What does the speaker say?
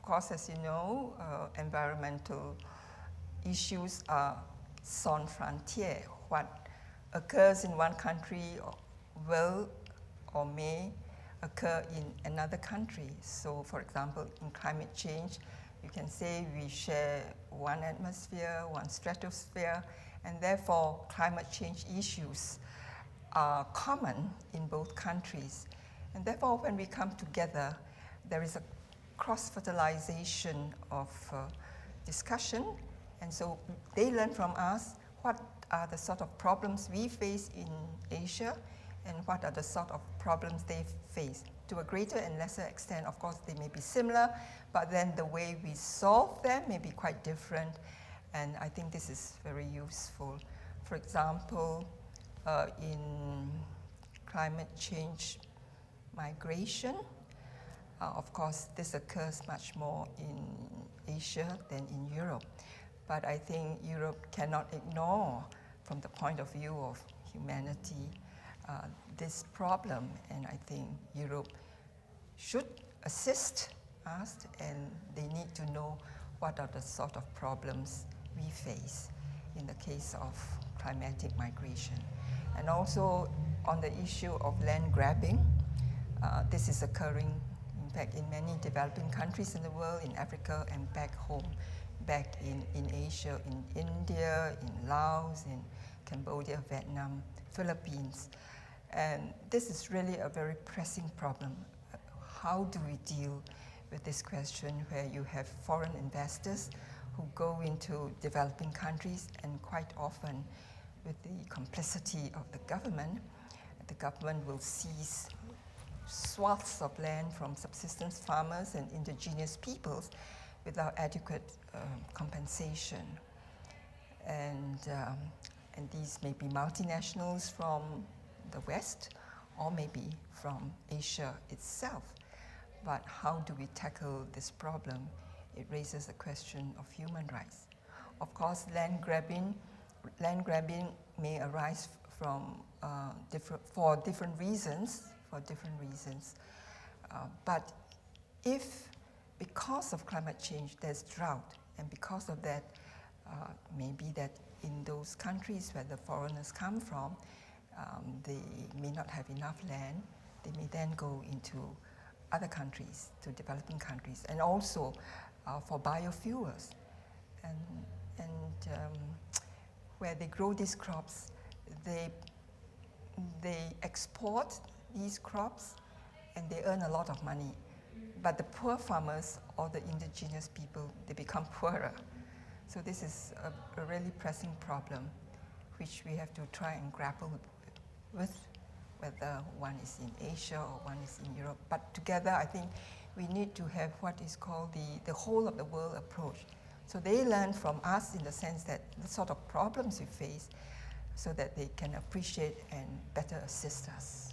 course, as you know, environmental issues are sans frontières. What occurs in one country will or may occur in another country. So, for example, in climate change, you can say we share one atmosphere, one stratosphere, and therefore climate change issues are common in both countries. And therefore, when we come together, there is a cross-fertilization of discussion. And so they learn from us what are the sort of problems we face in Asia and what are the sort of problems they face. To a greater and lesser extent, of course, they may be similar, but then the way we solve them may be quite different. And I think this is very useful. For example, in climate change migration, of course, this occurs much more in Asia than in Europe. But I think Europe cannot ignore, from the point of view of humanity, this problem. And I think Europe should assist us, and they need to know what are the sort of problems we face in the case of climatic migration. And also on the issue of land grabbing, this is occurring, in fact, in many developing countries in the world, in Africa and back home, back in Asia, in India, in Laos, in Cambodia, Vietnam, Philippines. And this is really a very pressing problem. How do we deal with this question where you have foreign investors who go into developing countries, and quite often with the complicity of the government will seize swaths of land from subsistence farmers and indigenous peoples without adequate compensation. And these may be multinationals from the West or maybe from Asia itself. But how do we tackle this problem? It raises the question of human rights. Of course, land grabbing may arise from for different reasons. But if, because of climate change, there's drought, and because of that, maybe that in those countries where the foreigners come from, they may not have enough land, they may then go into other countries, to developing countries, and also for biofuels. And where they grow these crops, they export these crops and they earn a lot of money. But the poor farmers or the indigenous people, they become poorer. So this is a really pressing problem which we have to try and grapple with, whether one is in Asia or one is in Europe. But together, I think we need to have what is called the whole of the world approach. So they learn from us in the sense that the sort of problems we face, so that they can appreciate and better assist us.